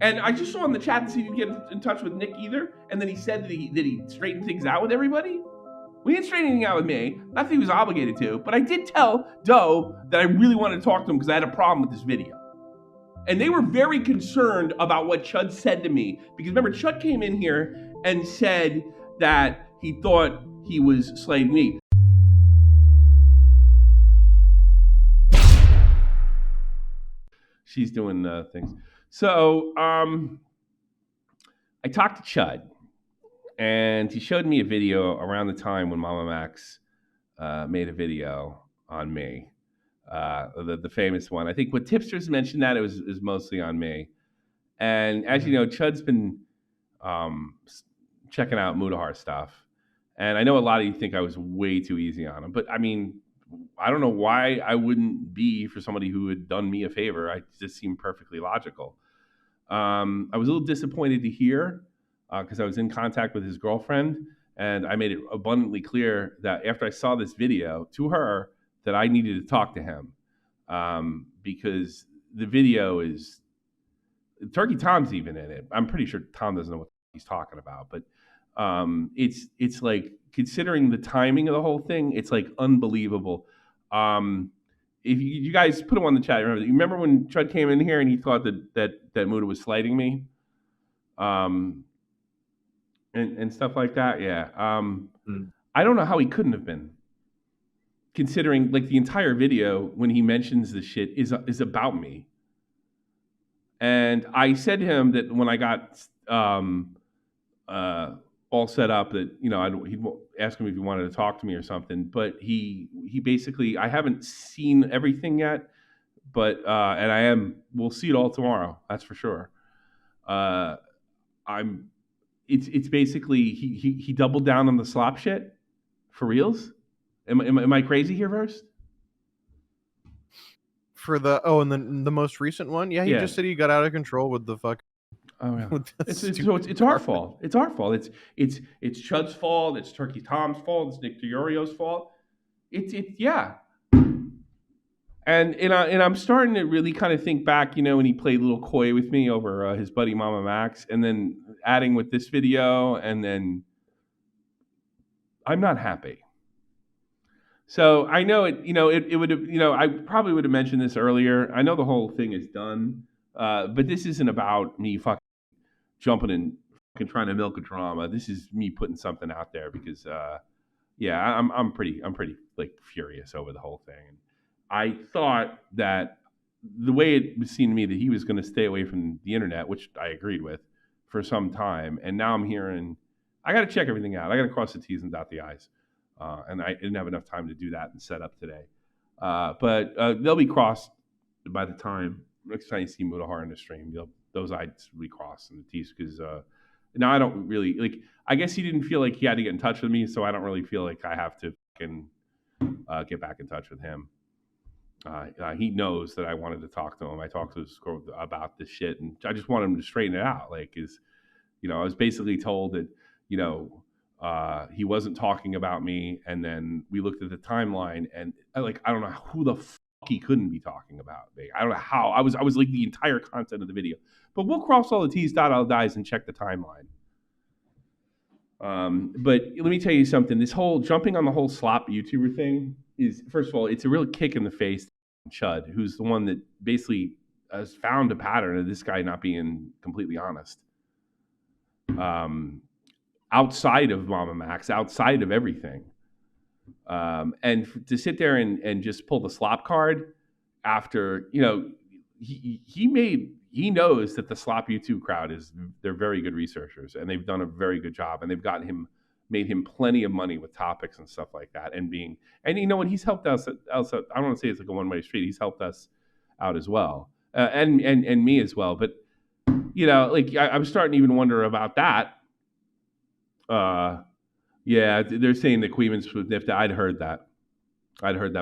And I just saw in the chat to see if you can get in touch with Nick either. And then he said that he straightened things out with everybody. We didn't straighten anything out with me. Not that he was obligated to, but I did tell Doe that I really wanted to talk to him because I had a problem with this video. And they were very concerned about what Chud said to me. Because remember, Chud came in here and said that he thought he was slaying me. She's doing things. So I talked to Chud, and he showed me a video around the time when Mama Max made a video on me, the famous one. I think what tipsters mentioned that it was mostly on me. And as you know, Chud's been checking out MUTAHAR stuff, and I know a lot of you think I was way too easy on him, but I mean, I don't know why I wouldn't be for somebody who had done me a favor. I just seemed perfectly logical. I was a little disappointed to hear because I was in contact with his girlfriend, and I made it abundantly clear that after I saw this video to her that I needed to talk to him because the video is Turkey Tom's even in it. I'm pretty sure Tom doesn't know what he's talking about, but it's like, considering the timing of the whole thing, it's like unbelievable. If you guys put him on the chat, remember when Chud came in here and he thought that Muta was slighting me, and stuff like that. Yeah. I don't know how he couldn't have been, considering like the entire video when he mentions this shit is about me. And I said to him that when I got all set up, that he'd ask him if he wanted to talk to me or something. But he basically, I haven't seen everything yet, but and we'll see it all tomorrow. That's for sure. It's basically he doubled down on the slop shit for reals. Am I crazy here, first? For the and then the most recent one, he just said he got out of control with the fuck. Oh yeah, it's our fault. It's our fault. It's Chud's fault. It's Turkey Tom's fault. It's Nick DiOrio's fault. Yeah. And I'm starting to really kind of think back, when he played a little coy with me over his buddy Mama Max, and then adding with this video, and then I'm not happy. So I know it. It would have. I probably would have mentioned this earlier. I know the whole thing is done, but this isn't about me fucking jumping and fucking trying to milk a drama. This is me putting something out there because, I'm pretty like furious over the whole thing. I thought that the way it was seen to me that he was going to stay away from the internet, which I agreed with for some time, and now I'm hearing I got to check everything out. I got to cross the T's and dot the I's. And I didn't have enough time to do that and set up today. But they'll be crossed by the time next time you see MUTAHAR in the stream. Those I's will be crossed in the T's because now I don't really I guess he didn't feel like he had to get in touch with me, so I don't really feel like I have to get back in touch with him. He knows that I wanted to talk to him. I talked to his girl about this shit, and I just want him to straighten it out. I was basically told that he wasn't talking about me, and then we looked at the timeline, and I don't know who the fuck he couldn't be talking about. I don't know how. I was like the entire content of the video, but we'll cross all the T's, dot all the I's, and check the timeline. But let me tell you something. This whole jumping on the whole slop YouTuber thing is, first of all, it's a real kick in the face to Chud, who's the one that basically has found a pattern of this guy not being completely honest. Outside of Mama Max, outside of everything. And to sit there and just pull the slop card after, he knows that the slop YouTube crowd they're very good researchers, and they've done a very good job, and they've made him plenty of money with topics and stuff like that, and he's helped us out. I don't want to say it's like a one-way street. He's helped us out as well, and me as well. But I'm starting to even wonder about that. They're saying that Queeman's was nifty. I'd heard that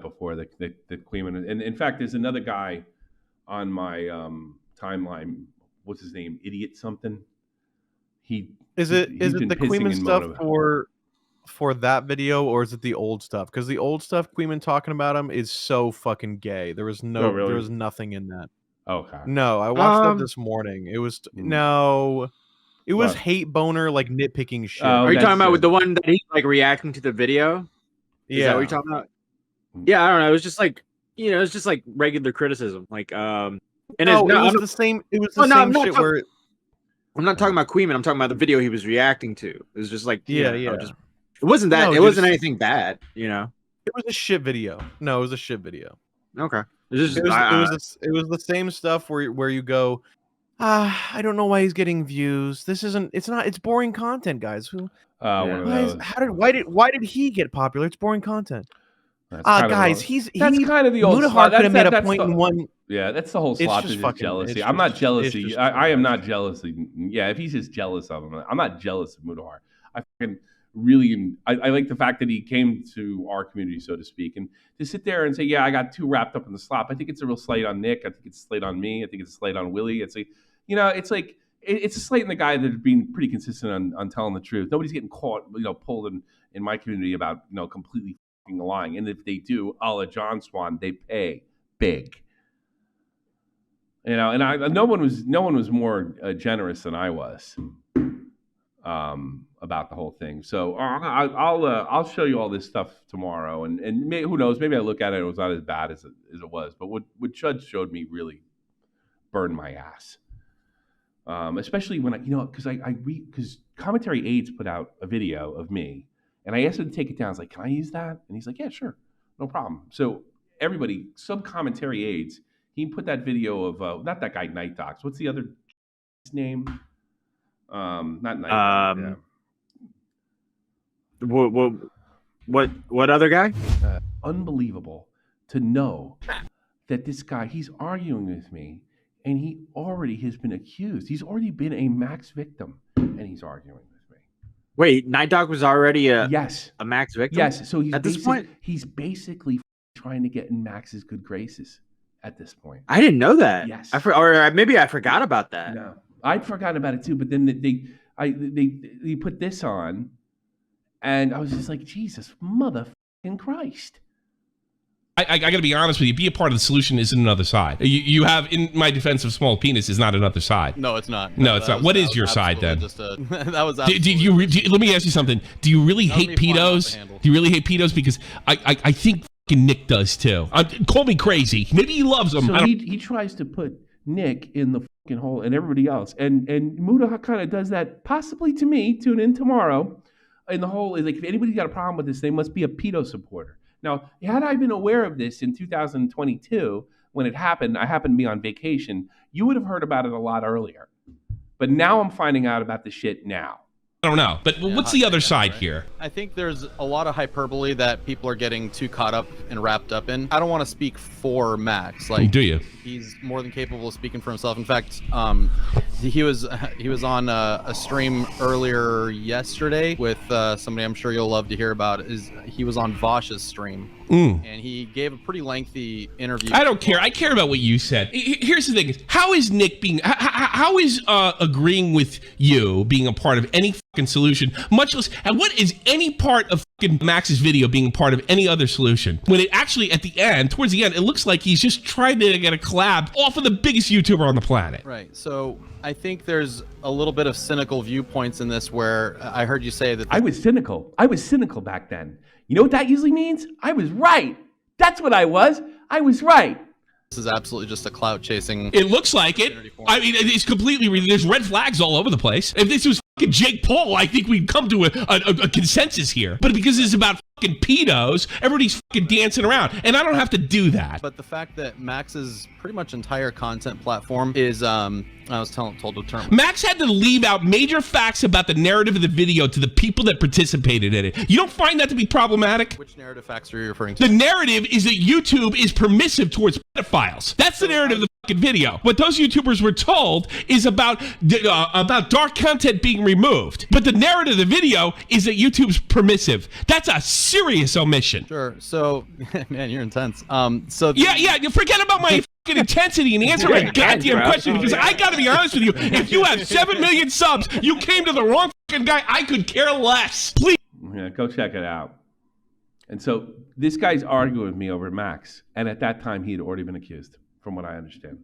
before. That Queeman, and in fact, there's another guy on my timeline. What's his name? Idiot something. Is it the Queeman stuff for that video, or is it the old stuff? Because the old stuff, Queeman talking about him, is so fucking gay. There was there was nothing in that. Okay. No, I watched that this morning. It was no, it was hate boner like nitpicking shit. Oh, Are you talking about with good. the one that he's like reacting to the video? Is that what you're talking about? Yeah, I don't know. It was just like it's just like regular criticism. Like and it was the same. It was the same shit where I'm not talking about Queeman. I'm talking about the video he was reacting to. It was just like it wasn't that. No, it wasn't anything bad. It was a shit video. No, it was a shit video. Okay. It was the same stuff where you go, I don't know why he's getting views. It's boring content, guys. Why did he get popular? It's boring content. Guys, that's kind of the old MUTAHAR could have made a point in one. Yeah, that's the whole slop is jealousy. I'm not jealous. I am not jealous. Yeah, if he's just jealous of him, I'm not jealous of MUTAHAR. I fucking really, I like the fact that he came to our community, so to speak, and to sit there and say, yeah, I got too wrapped up in the slop. I think it's a real slight on Nick. I think it's a slight on me. I think it's a slight on Willie. It's like, it's like it's a slight in the guy that's being pretty consistent on telling the truth. Nobody's getting caught, pulled in my community about completely lying, and if they do, a la John Swan, they pay big. And no one was more generous than I was about the whole thing. So I'll show you all this stuff tomorrow, and who knows, maybe I look at it, it was not as bad as it was, but what Chud showed me really burned my ass. Especially when because Commentary Aids put out a video of me. And I asked him to take it down. I was like, can I use that? And he's like, yeah, sure. No problem. So everybody, Commentary Aids, he put that video of, not that guy, Night Docs. What's the other name? Not Night Docs. What other guy? Unbelievable to know that this guy, he's arguing with me, and he already has been accused. He's already been a Max victim, and he's arguing with me. Wait, Night Dog was already a Max victim? Yes. So at this point, he's basically trying to get in Max's good graces at this point. I didn't know that. Yes. Or maybe I forgot about that. No, I'd forgotten about it too. But then they put this on, and I was just like, Jesus, motherfucking Christ. I got to be honest with you. Be a part of the solution isn't another side. You have, in my defense of small penis, is not another side. No, it's not. No, it's not. What is your side then? That was. Let me ask you something. Do you really hate pedos? Do you really hate pedos? Because I think fucking Nick does too. Call me crazy. Maybe he loves them. So he tries to put Nick in the fucking hole and everybody else, and MUTAHAR kind of does that possibly to me. Tune in tomorrow. And the whole is like, if anybody's got a problem with this, they must be a pedo supporter. Now, had I been aware of this in 2022, when it happened, I happened to be on vacation, you would have heard about it a lot earlier. But now I'm finding out about the shit now. I don't know. But what's the other side here? I think there's a lot of hyperbole that people are getting too caught up and wrapped up in. I don't want to speak for Max. Like, do you? He's more than capable of speaking for himself. In fact, he was on a stream earlier yesterday with somebody I'm sure you'll love to hear about. He was on Vosh's stream. And he gave a pretty lengthy interview. I don't care. I care about what you said. Here's the thing: how is Nick being? How is agreeing with you being a part of any fucking solution? Much less, and what is any part of fucking Max's video being a part of any other solution? When it actually, at the end, towards the end, it looks like he's just trying to get a collab off of the biggest YouTuber on the planet. Right. So I think there's a little bit of cynical viewpoints in this, where I heard you say that I was cynical. I was cynical back then. You know what that usually means? I was right. That's what I was. I was right. This is absolutely just a clout chasing. It looks like it. I mean, it's completely. There's red flags all over the place. If this was fucking Jake Paul, I think we'd come to a consensus here. But because it's about fucking pedos, everybody's fucking dancing around, and I don't have to do that. But the fact that Max's pretty much entire content platform is I was told to term. Max had to leave out major facts about the narrative of the video to the people that participated in it. You don't find that to be problematic? Which narrative facts are you referring to? The narrative is that YouTube is permissive towards pedophiles. That's the narrative of the fucking video. What those YouTubers were told is about dark content being removed. But the narrative of the video is that YouTube's permissive. That's a serious omission. Sure. So, man, you're intense. Yeah. Forget about my fucking intensity and answer my goddamn question, because I gotta be honest with you. If you have 7 million subs, you came to the wrong fucking guy. I could care less. Please. Yeah, go check it out. And so this guy's arguing with me over Max, and at that time he had already been accused, from what I understand.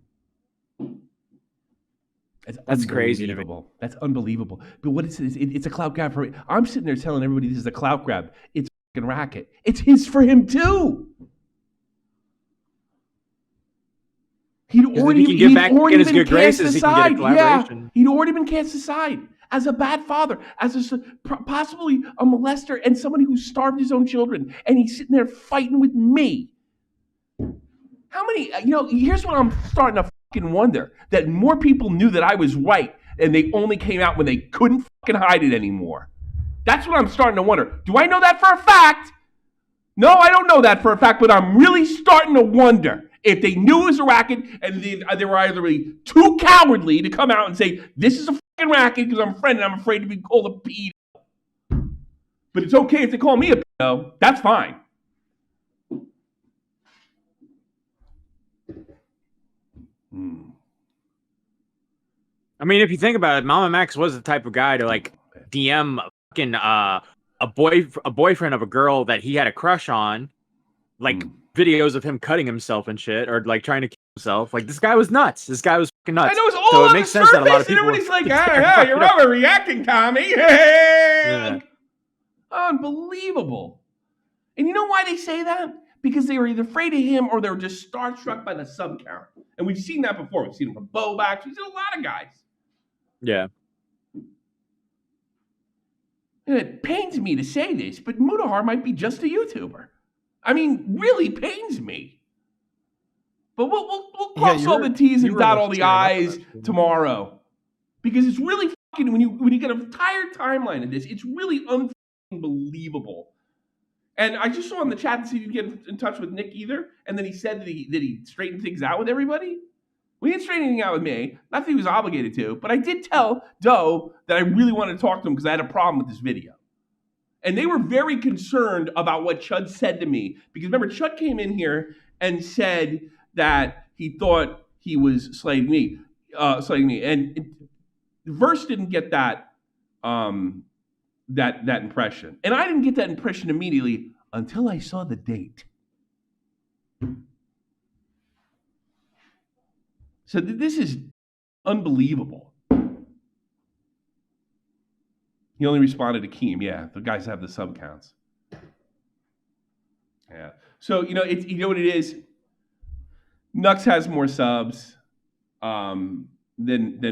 That's crazy to me. Unbelievable. That's unbelievable. But what it's a clout grab for me. I'm sitting there telling everybody this is a clout grab. It's a fucking racket. It's his for him too. He'd already been cast aside. Yeah, he'd already been cast aside as a bad father, as possibly a molester, and somebody who starved his own children. And he's sitting there fighting with me. How many? Here's what I'm starting to fucking wonder: that more people knew that I was right, and they only came out when they couldn't fucking hide it anymore. That's what I'm starting to wonder. Do I know that for a fact? No, I don't know that for a fact, but I'm really starting to wonder if they knew it was a racket and they were either really too cowardly to come out and say, this is a fucking racket because I'm a friend and I'm afraid to be called a pedo. But it's okay if they call me a pedo. That's fine. I mean, if you think about it, Mama Max was the type of guy to like DM fucking a boyfriend of a girl that he had a crush on, like videos of him cutting himself and shit, or like trying to kill himself. Like, this guy was nuts. This guy was fucking nuts. I know, it's all on the surface, and everybody's like, yeah, you're overreacting, Tommy. Yeah. Unbelievable. And you know why they say that? Because they were either afraid of him or they were just starstruck by the sub count. And we've seen that before. We've seen it from Bobacks. We've seen a lot of guys. Yeah. And it pains me to say this, but Mutahar might be just a YouTuber. I mean, really pains me. But we'll cross all the T's and dot all the I's tomorrow. Because it's really fucking, when you get an entire timeline of this, it's really unbelievable. And I just saw in the chat to see if you get in touch with Nick either. And then he said that he straightened things out with everybody. We didn't straighten anything out with me. Not that he was obligated to. But I did tell Doe that I really wanted to talk to him because I had a problem with this video. And they were very concerned about what Chud said to me. Because remember, Chud came in here and said that he thought he was slaying me. And Verse didn't get that that impression. And I didn't get that impression immediately until I saw the date. So this is unbelievable. He only responded to Keem. Yeah, the guys have the sub counts. Yeah. So, you know what it is? Nux has more subs than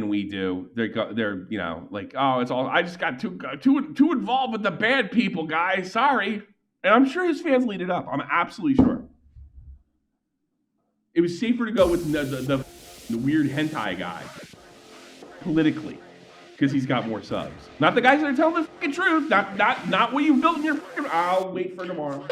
we do. They're like, oh, it's all, I just got too involved with the bad people, guys. Sorry. And I'm sure his fans lead it up. I'm absolutely sure. It was safer to go with the weird hentai guy politically because he's got more subs. Not the guys that are telling the fucking truth. Not what you built in your fucking. I'll wait for tomorrow.